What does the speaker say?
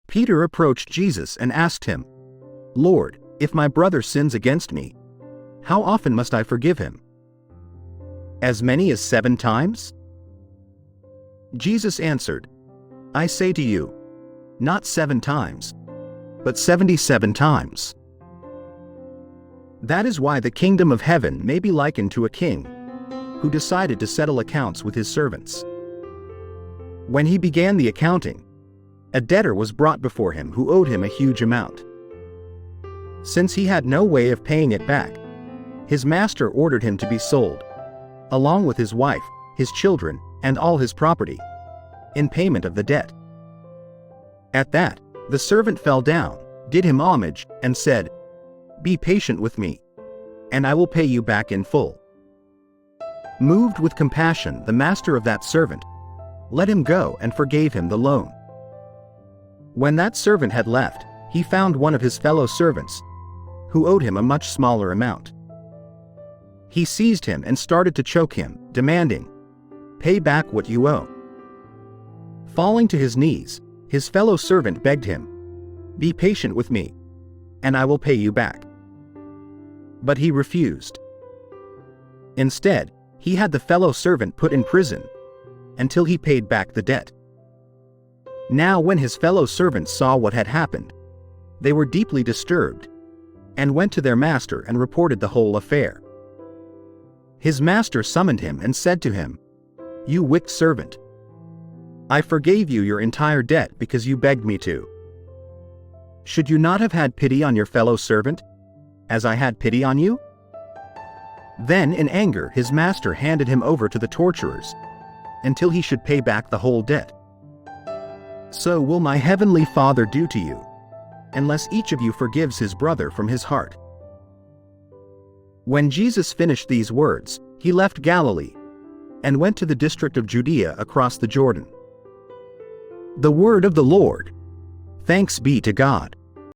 Peter approached Jesus and asked him, "Lord, if my brother sins against me, how often must I forgive him? As many as 7 times?" Jesus answered, "I say to you, not 7 times, but 77 times." That is why the kingdom of heaven may be likened to a king who decided to settle accounts with his servants. When he began the accounting, a debtor was brought before him who owed him a huge amount. Since he had no way of paying it back, his master ordered him to be sold, along with his wife, his children, and all his property, in payment of the debt. At that, the servant fell down, did him homage, and said, "Be patient with me, and I will pay you back in full." Moved with compassion, the master of that servant let him go and forgave him the loan. When that servant had left, he found one of his fellow servants, who owed him a much smaller amount. He seized him and started to choke him, demanding, "Pay back what you owe." Falling to his knees, his fellow servant begged him, "Be patient with me, and I will pay you back." But he refused. Instead, he had the fellow servant put in prison until he paid back the debt. Now when his fellow servants saw what had happened, they were deeply disturbed, and went to their master and reported the whole affair. His master summoned him and said to him, "You wicked servant! I forgave you your entire debt because you begged me to. Should you not have had pity on your fellow servant, as I had pity on you?" Then in anger his master handed him over to the torturers, until he should pay back the whole debt. So will my heavenly Father do to you, unless each of you forgives his brother from his heart. When Jesus finished these words, he left Galilee, and went to the district of Judea across the Jordan. The word of the Lord. Thanks be to God.